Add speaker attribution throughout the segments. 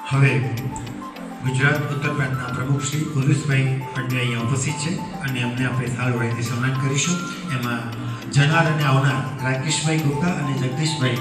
Speaker 1: હવે ગુજરાત ઉત્તર પ્રાંતના પ્રમુખ શ્રી ઉલ્લુસભાઈ પંડ્યા અહીંયા ઉપસ્થિત છે અને અમને આપણે થાળ વડેથી સન્માન કરીશું. એમાં જનાર અને આવનાર રાકેશભાઈ ગુપ્તા અને જગદીશભાઈ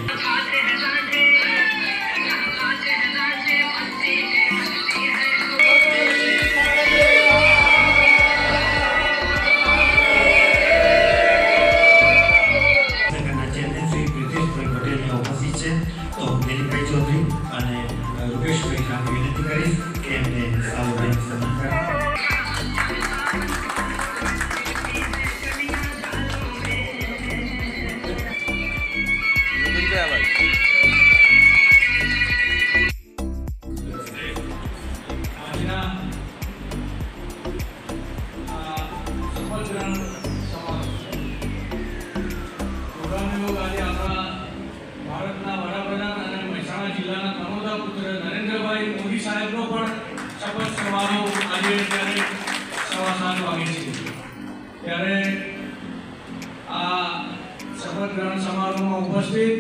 Speaker 2: ઉપસ્થિત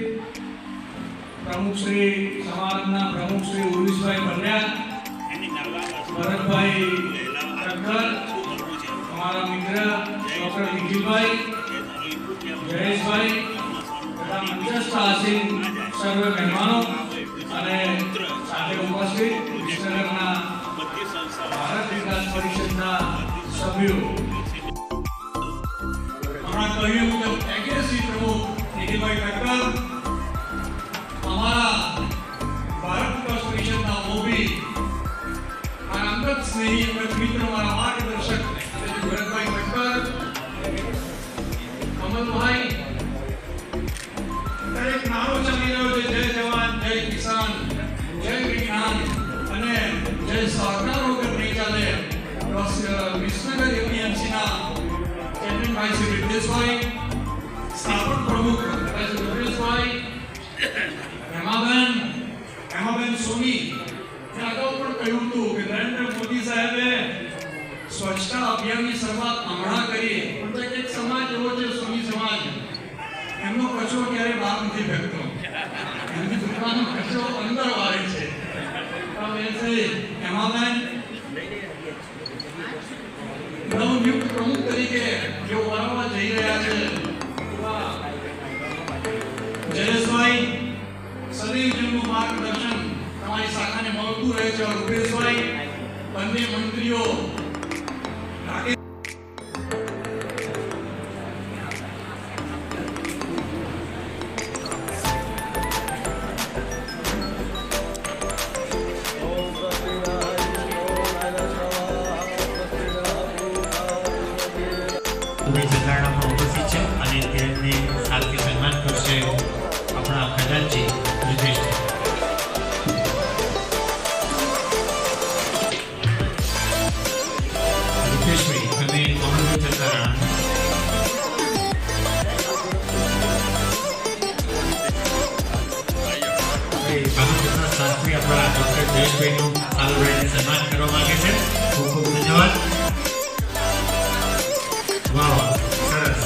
Speaker 2: પ્રમુખ શ્રી સમારંભના પ્રમુખ શ્રી ઉલ્લુસભાઈ પંડ્યા, ભરતભાઈ ઠક્કર, અમારા મિત્ર ડોક્ટર નિખિલભાઈ, જયેશભાઈ તથા મંચસ્થ આસીન સર્વ મહેમાનો અને સાથે ઉપસ્થિત વિસનગરના ભારત વિકાસ પરિષદના સભ્યો. હમણાં કહ્યું મુજબ એગ્રેસિવ પ્રમુખ નિખિલભાઈ ઠક્કર, हमारा भारत विकास परिषद ना मोभी हमारा अंगत स्नेही मित्र हमारा मार्गदर्शक भरतभाई ઠક્કર, कमलभाई दरेक नारो चली રહ્યો છે જય જવાન જય કિસાન જય વિજ્ઞાન અને જય સહકાર વગર નહીં ચાલે. વિસનગર એપીએમસી ના ચેરમેન ભાઈ શ્રી રિદ્ધેશભાઈ, સ્થાપક પ્રમુખ ભાઈ શ્રી રિદ્ધેશભાઈ, હેમાબેન સોની, અગાઉ પણ કહ્યું હતું કે નરેન્દ્ર મોદી સાહેબે સ્વચ્છતા અભિયાનની શરૂઆત હમણાં કરી, પણ એક સમાજ એવો છે સોની સમાજ, એમનો કચરો ક્યારે બહાર નથી ફેંકતો, એમની દુકાનનો કચરો અંદર વાળે છે. હેમાબેન નવનિયુક્ત પ્રમુખ તરીકે જેઓ વારંવાર જઈ રહ્યા છે, જયેશભાઈ સદૈવ જેમનું માર્ગદર્શન તમારી શાખાને મળતું રહે છે. રૂપેશભાઈ, બંને મંત્રીઓ
Speaker 1: ઉપસ્થિત છે અને તેમને સાથે સન્માન કરશે આપણા ખજાનચી રિતેશભાઈ, તમે અમૃત ચંદ્રા શાસ્ત્રી આપણા ડોક્ટર જયેશભાઈનું સારું રહીને સન્માન કરવા માંગે છે. ખૂબ ખૂબ ધન્યવાદ. વાહ વાહ, સરસ.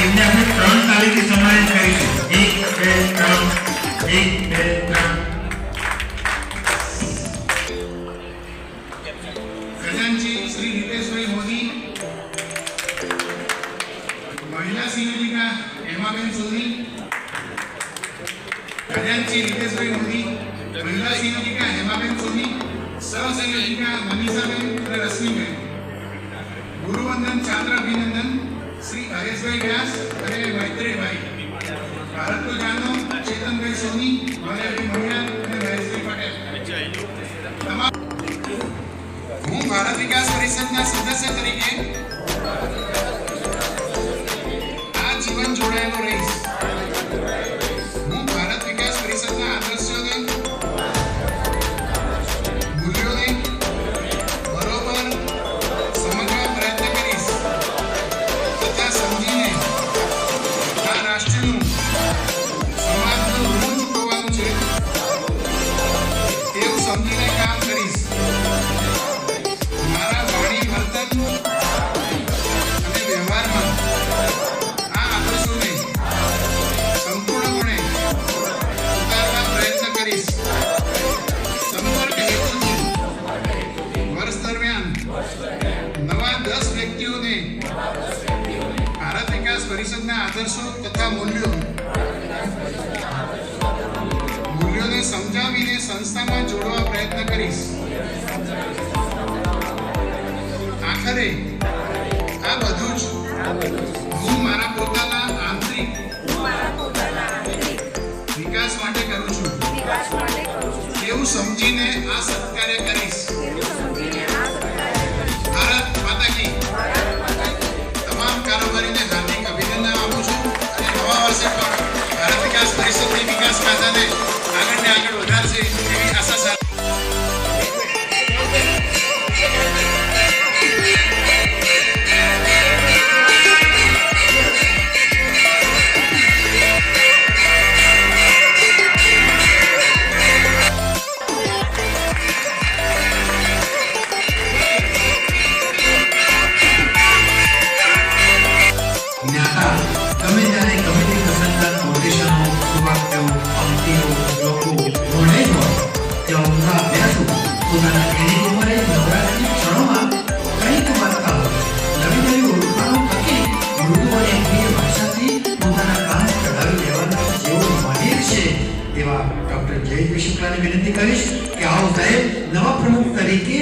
Speaker 1: એમને આપણે 3 તાળીથી સન્માનિત કરીશું. 1 2 3
Speaker 3: खजांची श्री नितेशभाई मोदी, महिला संयोजिका हेमाबेन सोनी, खजांची नितेशभाई मोदी, महिला संयोजिका हेमाबेन सोनी, सहसंयोजिका मनीषाबेन અને રશ્મિબેન. ગુરુવંદન ચાંદ્ર અભિનંદન શ્રી હરેશભાઈ વ્યાસ અને મૈત્રેયભાઈ. ભારત કો જાનો ચેતનભાઈ સોની, મલયાળી મહિલા અને મહેશભાઈ પટેલ. હું ભારત વિકાસ પરિષદના સદસ્ય તરીકે આ જીવન જોડાયેલો રહીશ. હું ભારત વિકાસ પરિષદના આદર્શોને, મૂલ્યોને બરોબર સમજવા પ્રયત્ન કરીશ તથા સમજીને આ રાષ્ટ્રનું સમાજનું ઋણ ચૂકવવાનું છે તેવું સમજીને કામ કરીશ. મારા વાણી, વર્તન અને વ્યવહારમાં આ આદર્શોને સંપૂર્ણપણે ઉતારવા પ્રયત્ન કરીશ. સંપર્ક હેતુથી વર્ષ દરમિયાન નવા 10 વ્યક્તિઓને ભારત વિકાસ પરિષદના આદર્શો તથા મૂલ્યોને સમજાવીને સંસ્થામાં જોડવા પ્રયત્ન કરીશ. આખરે આ બધું જ હું મારા પોતાના આંતરિક વિકાસ માટે કરું છું એવું સમજીને આ સત્કાર્ય કરીશ. ભારત માતા કી. તમામ કારોબારીને હાર્દિક અભિનંદન આપું છું અને નવા વર્ષે પણ ભારત વિકાસ પરિષદની વિકાસ ગાથાને આગળ ને આગળ વધારશે એવી આશા સાથે
Speaker 1: જ્ઞાતા ગમે ત્યારે ગમે તે પ્રસંગના કોટેશનો, સુવાક્યો, પંક્તિઓ, શ્લોકો ભણે જ હોય તેવા ઊંડા અભ્યાસો પોતાના ક્લિનિક ઉપર નવરાત્રિની ક્ષણોમાં કંઈક વાંચતા હોય. નવી નવી ઓળખાણો થકી મૃદુ અને પ્રિય ભાષાથી પોતાના કામ કઢાવી લેવાના જેઓ માહિર છે એવા ડૉક્ટર જયેશભાઈ શુક્લાને વિનંતી કરીશ કે આવો સાહેબ નવા પ્રમુખ તરીકે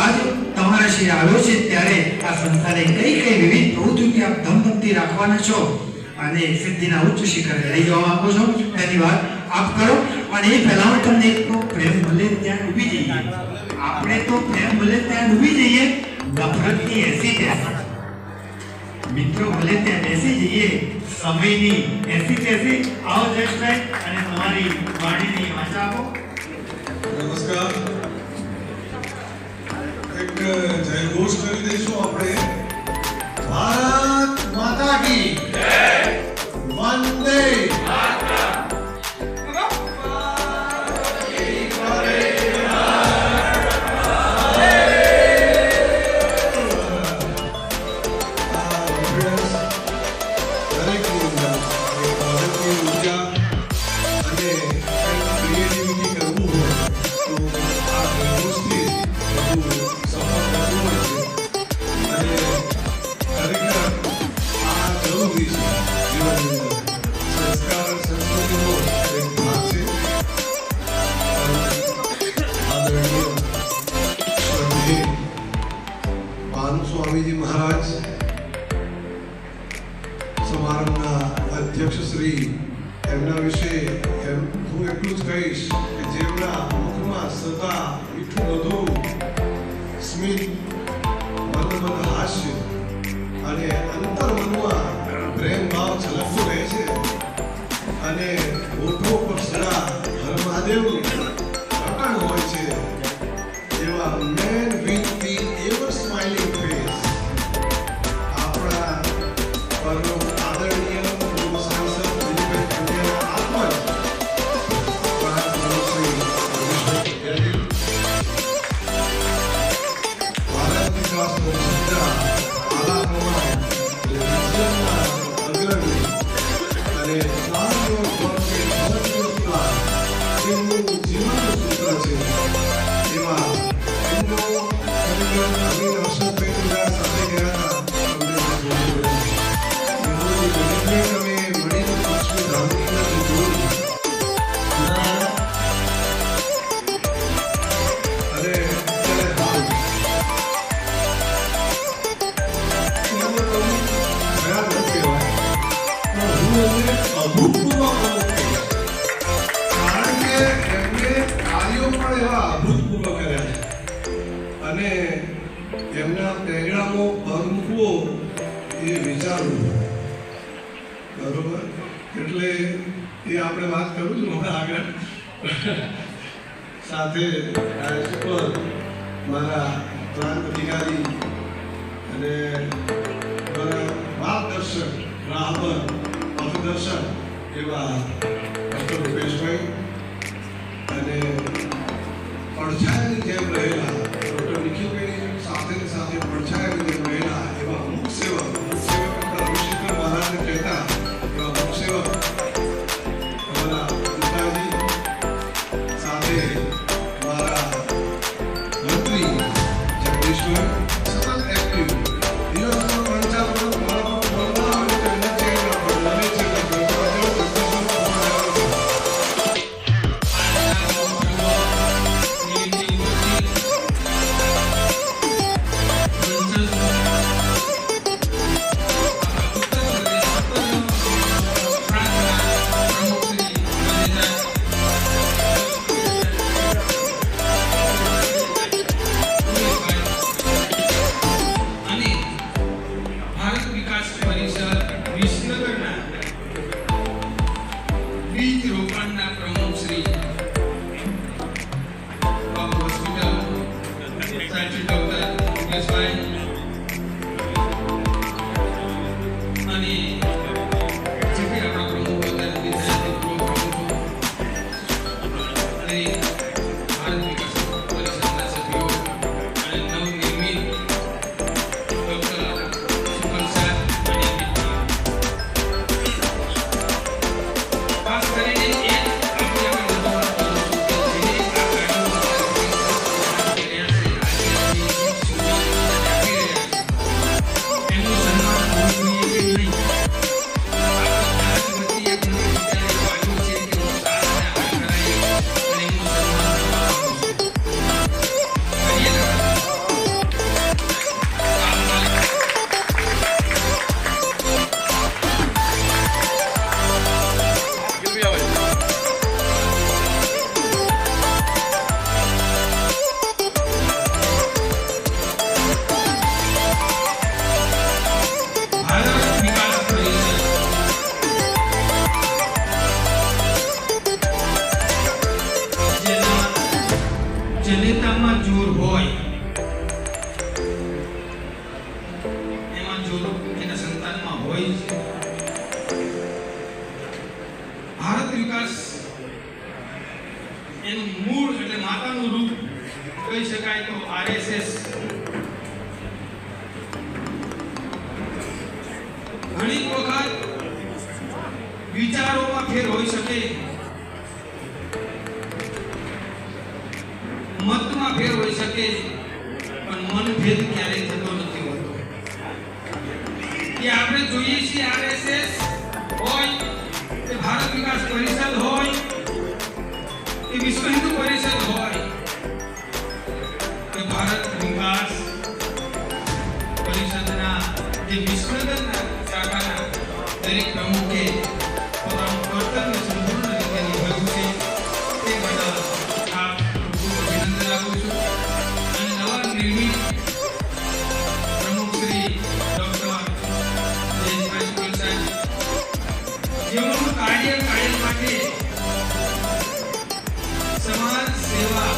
Speaker 1: આજ તમારા શ્રી આવ્યો છે ત્યારે આ સંસ્થાને કઈ કઈ વિવિધ પ્રવૃત્તિઓથી આપ ધમધમતી રાખવાના છો અને સિદ્ધિના ઉચ્ચ શિખરે લઈ જવા માંગો છો તેની વાત આપ કરો. અને એ પહેલા હું તમને એક તો પ્રેમ મળે ત્યાં ડૂબી જઈએ. આપણે તો પ્રેમ મળે ત્યાં ડૂબી જઈએ, નફરતની એસી તેસી. મિત્રો મળે ત્યાં બેસી જઈએ, સમયની એસી તેસી. આવો જયેશભાઈ અને તમારી વાણીની વાચા આપો.
Speaker 4: નમસ્કાર. એક જયઘોષ કરી દઈશું આપણે. ભારત માતા કી જય, વંદે માતરમ. સ્વામીજી મહારાજ સમારંભના અધ્યક્ષ શ્રી, એમના વિશે હું એટલું જ કહીશ કે જેમના મુખમાં સદા મીઠું મધુર સ્મિત, મનમન હાસ્ય અને અંતર્મનમાં પ્રેમ ભાવ છલકતો રહે છે અને ઓઠો પર સદા હર મહાદેવની અટણ હોય છે એવા main with the ever smiling face આપણા પરમ આદરણીય પૂર્વ સાંસદ દિલીપભાઈ પંડ્યાના આત્મજ શ્રી રમેશભાઈ પટેલ, ભારત વિકાસ પરિષદના આલા પ્રમાણ રિજિયનના કરવી અને સ્વામીનો ભક્ત ભક્તિનો પ્લાન એમનું જીવનનું સૂત્ર છે. એવા એમનો ખરેખર અમીર હર્ષદભાઈ બધા સાથે ગયા હતા. અમને તમે મળીને લક્ષ્મી ધામની નથી જોયું. અને ત્યારે હાલ ખરાબ ન કહેવાય પણ હું એમને અભૂતપૂર્વ કારણ કે એમને કાર્યો પણ એવા અભૂતપૂર્વ કર્યા છે અને એમના પ્રેરણાનો પગ મૂકવો એ વિચારવું બરોબર. એટલે એ આપણે વાત કરું છું હમણાં આગળ સાથે ઉપર મારા પ્રાંત અધિકારી અને મારા માર્ગદર્શક રાહબર પથદર્શક એવા ડૉક્ટર રૂપેશભાઈ અને પડછાયાની જેમ રહેલા ડૉક્ટર નિખિલભાઈની સાથે પડછાયાની જેમ રહેલા એવા મુખ સેવક આપણા ઋષિકર મહારાજને કહેતા એવા મુખ સેવક અમારા પિતાજી સાથે મારા મંત્રી જગદીશભાઈ સતત એક્ટિવ દિવસમાં 5-4 વખત મારા પર બોલવા આવે તો એના ચહેરા પર લડે છે કે
Speaker 2: વિચારોમાં ફેર હોઈ શકે, મતમાં ફેર હોઈ શકે, પણ મનભેદ ક્યારેય થતો નથી હોતો. એ આપણે જોઈએ છીએ આરએસએસ હોય કે ભારત વિકાસ પરિષદ હોય કે વિશ્વ હિન્દુ પરિષદ હોય કે ભારત વિકાસ પરિષદના જે વિશ્વના શાખાના દરેક પ્રમુખે પોતાનું કર્તવ્ય સંપૂર્ણ રીતે નિભાવ્યું છે તે બદલ આપ ખૂબ અભિનંદન આપું છું. અને નવા નિર્મિત પ્રમુખ શ્રી ડૉક્ટર જયેશભાઈ શુક્લ સાહેબ જેઓનું કાર્ય કાયમ માટે સમાજ સેવા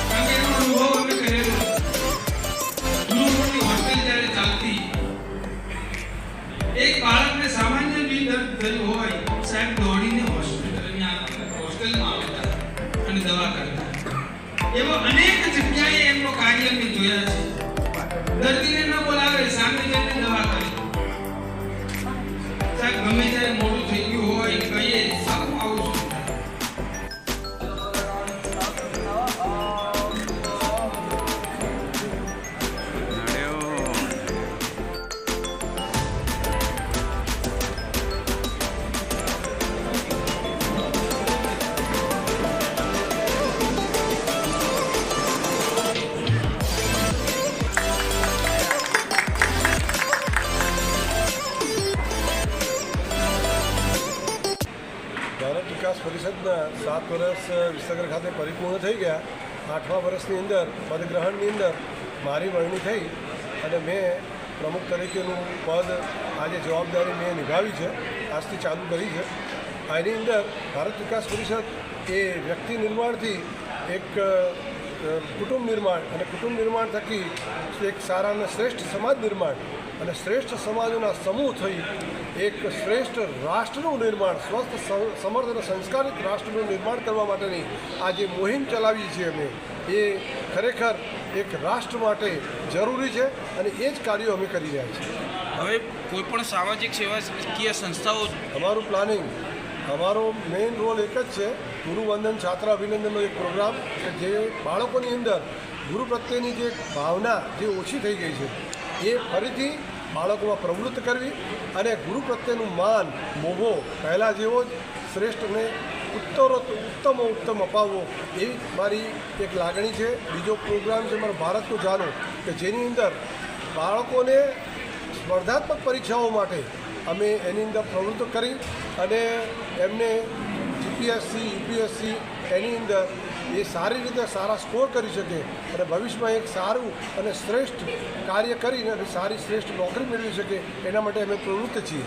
Speaker 2: કારણ કે એનો અનુભવ અમે કરેલો. ગુરુકુળની હોસ્ટેલ જ્યારે ચાલતી, એક બાળકને સામાન્ય બી દર્દ થયું હોય, સાહેબ દોડીને હોસ્ટેલમાં આવતા અને દવા કરતા. એવો અનેક જગ્યાએ એમનો કાર્ય મેં જોયા છે. દર્દીને ન બોલાવે, સામે જઈને દવા કરે.
Speaker 4: પરિષદના 7 વર્ષ વિસનગર ખાતે પરિપૂર્ણ થઈ ગયા. 8મા વર્ષની અંદર પદગ્રહણની અંદર મારી વરણી થઈ અને મેં પ્રમુખ તરીકેનું પદ આજે જવાબદારી મેં નિભાવી છે, આજથી ચાલુ કરી છે. આની અંદર ભારત વિકાસ પરિષદ એ વ્યક્તિ નિર્માણથી એક કુટુંબ નિર્માણ અને કુટુંબ નિર્માણ થકી એક સારા અને શ્રેષ્ઠ સમાજ નિર્માણ અને શ્રેષ્ઠ સમાજોના સમૂહ થઈ એક શ્રેષ્ઠ રાષ્ટ્રનું નિર્માણ, સ્વસ્થ સમર્થ અને સંસ્કારિત રાષ્ટ્રનું નિર્માણ કરવા માટેની આ જે મુહિમ ચલાવી છે અમે, એ ખરેખર એક રાષ્ટ્ર માટે જરૂરી છે અને એ જ કાર્યો અમે કરી રહ્યા છીએ.
Speaker 5: હવે કોઈપણ સામાજિક સેવાકીય સંસ્થાઓ
Speaker 4: અમારું પ્લાનિંગ, અમારો મેઇન રોલ એક જ છે, ગુરુવંદન છાત્ર અભિનંદનનો એક પ્રોગ્રામ કે જે બાળકોની અંદર ગુરુ પ્રત્યેની જે ભાવના જે ઓછી થઈ ગઈ છે એ ફરીથી બાળકોમાં પ્રવૃત્ત કરવી અને ગુરુ પ્રત્યેનું માન, મોભો પહેલાં જેવો જ શ્રેષ્ઠ અને ઉત્તમ અપાવવો એવી મારી એક લાગણી છે. બીજો પ્રોગ્રામ છે મારો ભારતનું જાનો, કે જેની અંદર બાળકોને સ્પર્ધાત્મક પરીક્ષાઓ માટે અમે એની અંદર પ્રવૃત્ત કરી અને એમને જીપીએસસી, યુપીએસસી એની અંદર એ સારી રીતે સારા સ્કોર કરી શકે અને ભવિષ્યમાં એક સારું અને શ્રેષ્ઠ કાર્ય કરીને સારી શ્રેષ્ઠ નોકરી મેળવી શકે એના માટે અમે પ્રવૃત્ત છીએ.